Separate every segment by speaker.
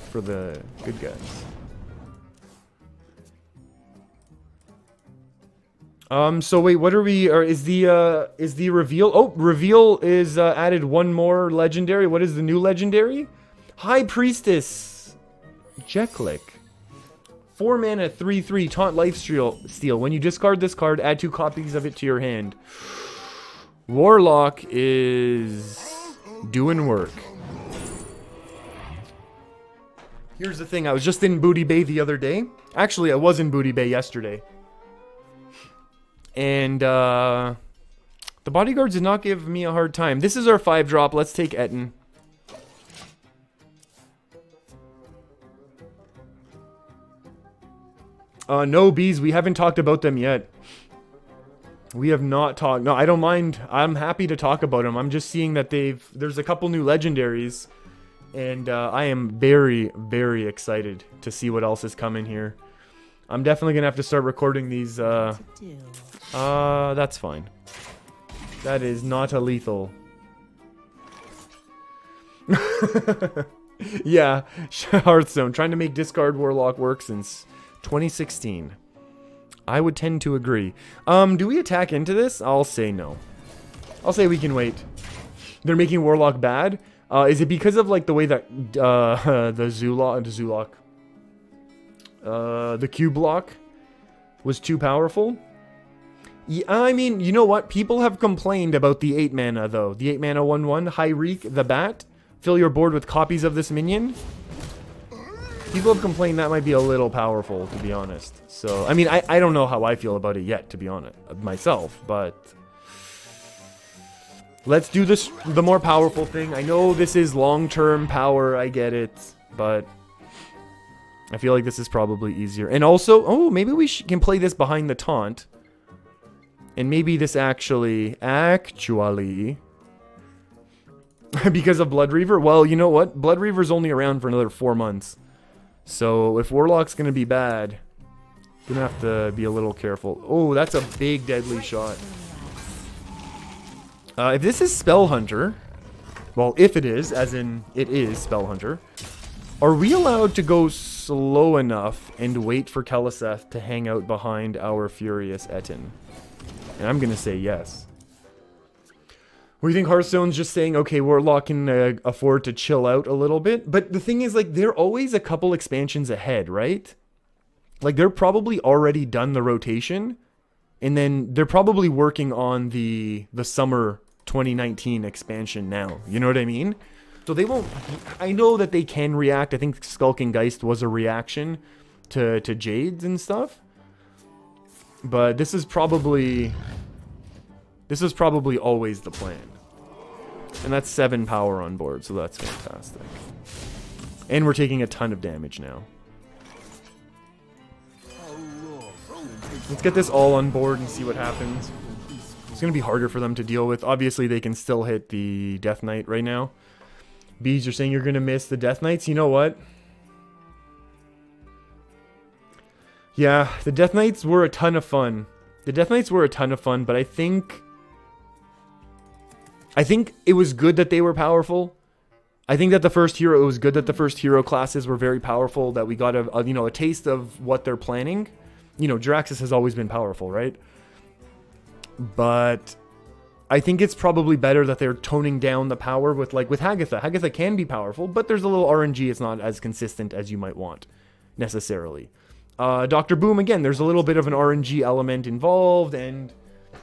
Speaker 1: for the good guys. So wait, what are we, or is the reveal? Oh, reveal is added one more legendary. What is the new legendary? High Priestess Decklist. 4 mana, 3/3, taunt lifesteal. When you discard this card, add 2 copies of it to your hand. Warlock is doing work. Here's the thing, I was just in Booty Bay the other day. Actually, I was in Booty Bay yesterday. And the bodyguards did not give me a hard time. This is our 5-drop. Let's take Etten. No, bees. We haven't talked about them yet. We have not talked. No, I don't mind. I'm happy to talk about them. I'm just seeing that there's a couple new legendaries. And I am very, very excited to see what else is coming here. I'm definitely going to have to start recording these. That's fine. That is not a lethal. Yeah, Hearthstone. Trying to make discard Warlock work since 2016. I would tend to agree. Do we attack into this? I'll say no. I'll say we can wait. They're making Warlock bad? Is it because of like the way that the Q block was too powerful? Yeah, I mean, you know what? People have complained about the 8 mana though. The 8 mana 1/1 Hyreek the Bat. Fill your board with copies of this minion. People have complained that might be a little powerful, to be honest. So, I mean, I don't know how I feel about it yet, to be honest, myself, but let's do this, the more powerful thing. I know this is long-term power, I get it, but I feel like this is probably easier. And also, oh, maybe we can play this behind the taunt. And maybe this actually, because of Blood Reaver? Well, you know what? Blood Reaver's only around for another 4 months. So if Warlock's going to be bad, going to have to be a little careful. Oh, that's a big deadly shot. If this is Spell Hunter, well, if it is, as in it is Spell Hunter, are we allowed to go slow enough and wait for Keleseth to hang out behind our Furious Etten? And I'm going to say yes. We think Hearthstone's just saying, okay, Warlock can afford to chill out a little bit. But the thing is, like, they're always a couple expansions ahead, right? Like, they're probably already done the rotation. And then they're probably working on the summer 2019 expansion now. You know what I mean? So they won't... I know that they can react. I think Skulking Geist was a reaction to Jades and stuff. But this is probably always the plan. And that's 7 power on board, so that's fantastic. And we're taking a ton of damage now. Let's get this all on board and see what happens. It's going to be harder for them to deal with. Obviously, they can still hit the Death Knight right now. Bees, you're saying you're going to miss the Death Knights? You know what? Yeah, the Death Knights were a ton of fun. The Death Knights were a ton of fun, but I think it was good that they were powerful. I think that it was good that the first hero classes were very powerful, that we got a taste of what they're planning. You know, Jiraxxus has always been powerful, right? But I think it's probably better that they're toning down the power with Hagatha. Hagatha can be powerful, but there's a little RNG. It's not as consistent as you might want, necessarily. Dr. Boom, again, there's a little bit of an RNG element involved, and,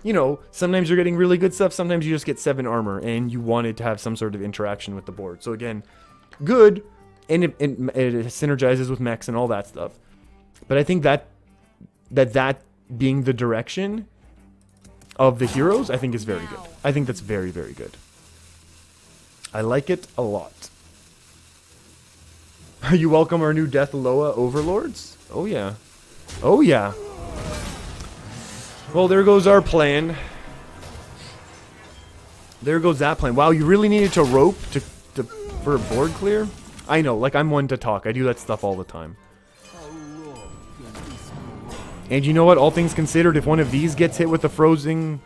Speaker 1: you know, sometimes you're getting really good stuff, sometimes you just get 7 armor, and you wanted to have some sort of interaction with the board. So again, good, and it synergizes with mechs and all that stuff. But I think that being the direction of the heroes, I think is very good. I think that's very, very good. I like it a lot. You welcome our new Death Loa overlords? Oh yeah. Oh yeah. Well, there goes our plan. There goes that plan. Wow, you really needed to rope for a board clear? I know, like, I'm one to talk. I do that stuff all the time. And you know what? All things considered, if one of these gets hit with a freezing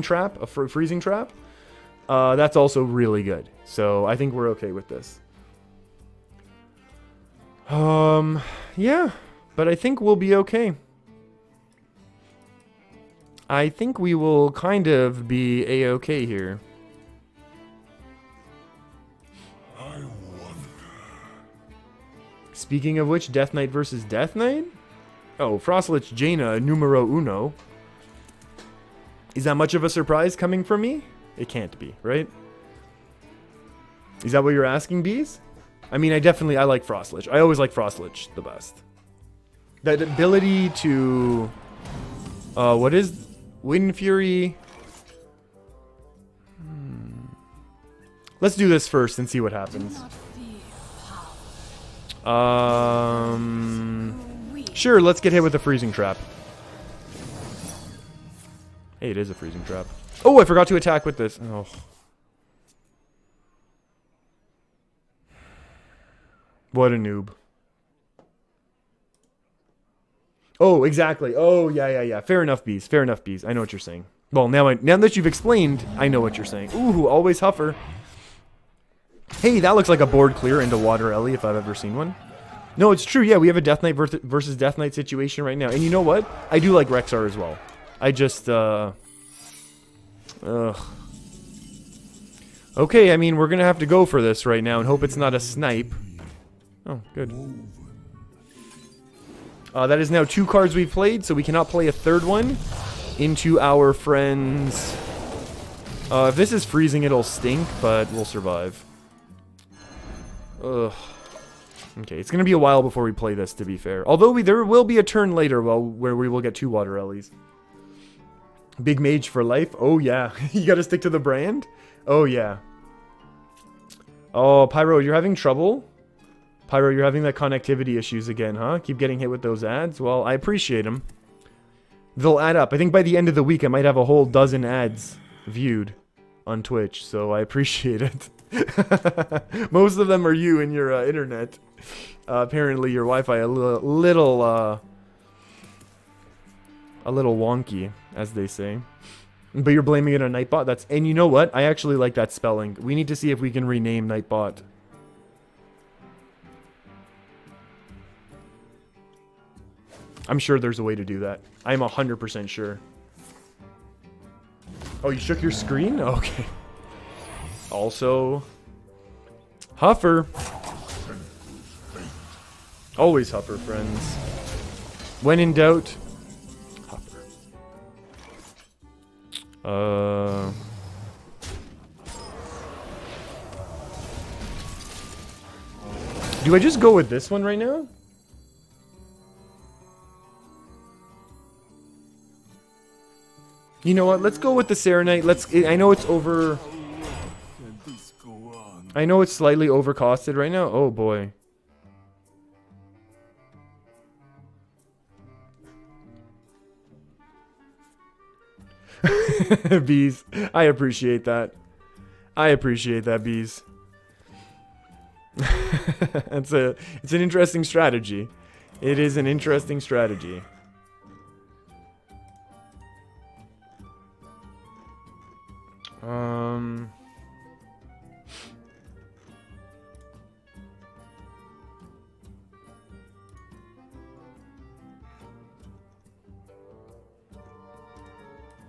Speaker 1: trap, that's also really good. So I think we're okay with this. Yeah, but I think we'll be okay. I think we will kind of be a-okay here. Speaking of which, Death Knight versus Death Knight? Oh, Frostlich Jaina numero uno. Is that much of a surprise coming from me? It can't be, right? Is that what you're asking, Bees? I mean, I like Frostlich. I always like Frostlich the best. That ability to... what is... Wind Fury... Let's do this first and see what happens. Sure, let's get hit with a freezing trap. Hey, it is a freezing trap. Oh, I forgot to attack with this. Oh. What a noob. Oh, exactly. Oh, yeah. Fair enough, Bees. Fair enough, Bees. I know what you're saying. Well, now that you've explained, I know what you're saying. Ooh, always Huffer. Hey, that looks like a board clear into Water Ellie if I've ever seen one. No, it's true. Yeah, we have a Death Knight versus Death Knight situation right now. And you know what? I do like Rexar as well. I just, ugh. Okay, I mean, we're gonna have to go for this right now and hope it's not a snipe. Oh, good. That is now 2 cards we've played, so we cannot play a third one into our friends. If this is freezing, it'll stink, but we'll survive. Ugh. Okay, it's gonna be a while before we play this, to be fair. Although there will be a turn later, where we will get 2 Water Ellies. Big Mage for life? Oh, yeah. You gotta stick to the brand? Oh, yeah. Oh, Pyro, you're having trouble? Pyro, you're having that connectivity issues again, huh? Keep getting hit with those ads? Well, I appreciate them. They'll add up. I think by the end of the week, I might have a whole dozen ads viewed on Twitch, so I appreciate it. Most of them are you and your internet. Apparently, your Wi-Fi a little wonky, as they say. But you're blaming it on Nightbot. And you know what? I actually like that spelling. We need to see if we can rename Nightbot. I'm sure there's a way to do that. I'm 100% sure. Oh, you shook your screen? Okay. Also, Huffer. Always Huffer, friends. When in doubt, Huffer. Do I just go with this one right now? You know what? Let's go with the Serenite. I know it's over. I know it's slightly overcosted right now. Oh boy. Bees. I appreciate that. I appreciate that, Bees. It's an interesting strategy. It is an interesting strategy.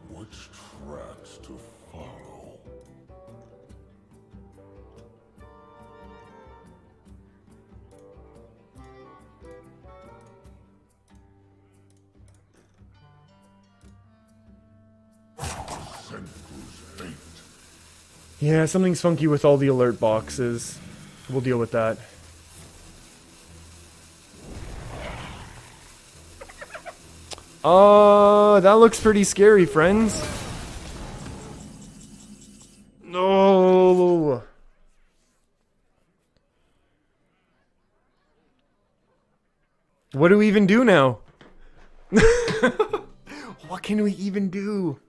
Speaker 2: Which tracks to follow?
Speaker 1: Yeah, something's funky with all the alert boxes. We'll deal with that. That looks pretty scary, friends. No. What do we even do now? What can we even do?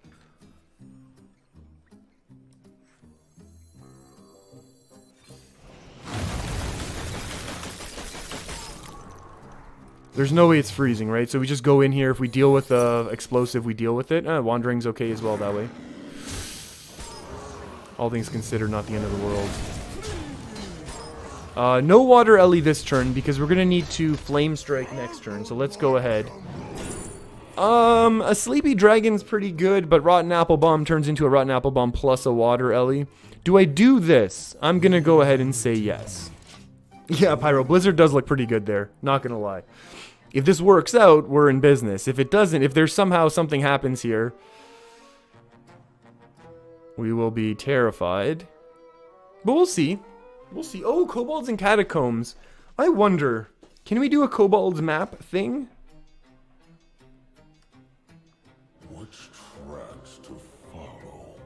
Speaker 1: There's no way it's freezing, right? So we just go in here. If we deal with explosive, we deal with it. Wandering's okay as well that way. All things considered, not the end of the world. No Water Ellie this turn because we're going to need to Flame Strike next turn. So let's go ahead. A Sleepy Dragon's pretty good, but Rotten Apple Bomb turns into a Rotten Apple Bomb plus a Water Ellie. Do I do this? I'm going to go ahead and say yes. Yeah, Pyro Blizzard does look pretty good there. Not going to lie. If this works out, we're in business. If it doesn't, if there's somehow something happens here, we will be terrified. But we'll see. We'll see. Oh, Kobolds and Catacombs. I wonder, can we do a Kobolds map thing?
Speaker 2: Which tracks to follow?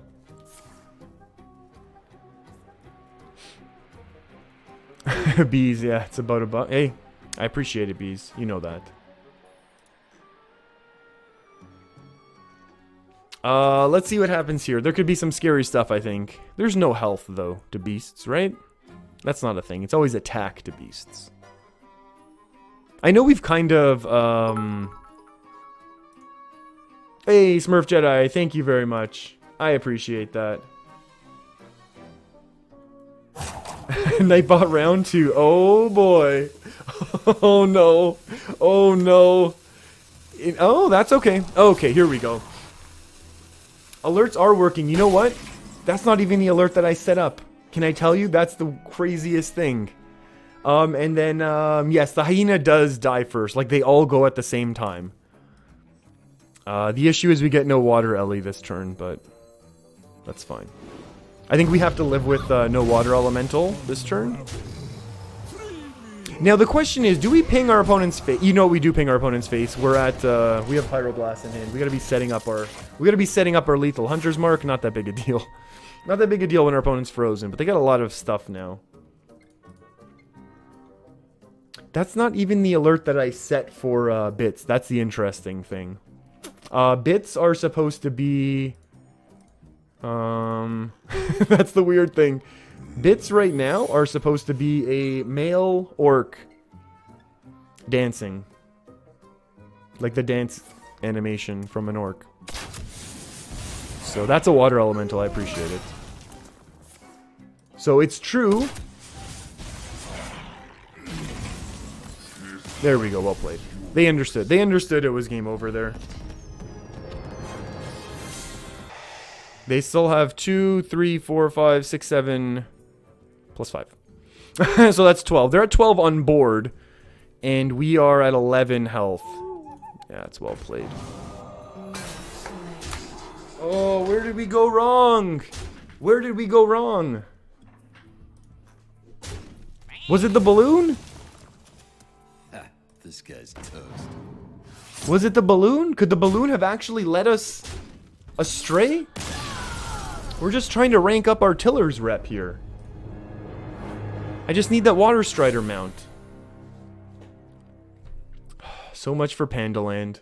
Speaker 1: Bees, yeah, it's about a buck. Hey, I appreciate it, Bees. You know that. Let's see what happens here. There could be some scary stuff, I think. There's no health, though, to beasts, right? That's not a thing. It's always attack to beasts. I know we've kind of, Hey, Smurf Jedi, thank you very much. I appreciate that. Nightbot round 2. Oh, boy. Oh, no. Oh, no. Oh, that's okay. Okay, here we go. Alerts are working. You know what? That's not even the alert that I set up. Can I tell you? That's the craziest thing. And then, yes, the hyena does die first. Like, they all go at the same time. The issue is we get no Water Ellie this turn, but that's fine. I think we have to live with no Water Elemental this turn. Now, the question is, do we ping our opponent's face? You know we do ping our opponent's face. We're at, we have Pyroblast in hand. We gotta be setting up our Lethal Hunter's Mark. Not that big a deal. Not that big a deal when our opponent's frozen, but they got a lot of stuff now. That's not even the alert that I set for bits. That's the interesting thing. Bits are supposed to be... that's the weird thing. Bits right now are supposed to be a male orc dancing. Like the dance animation from an orc. So that's a Water Elemental, I appreciate it. So it's true. There we go, well played. They understood. They understood it was game over there. They still have 2, 3, 4, 5, 6, 7, plus 5. So that's 12. They're at 12 on board. And we are at 11 health. Yeah, it's well played. Oh, where did we go wrong? Where did we go wrong? Was it the balloon?
Speaker 3: This guy's toast.
Speaker 1: Was it the balloon? Could the balloon have actually led us astray? We're just trying to rank up our Tiller's rep here. I just need that Water Strider mount. So much for Pandaland.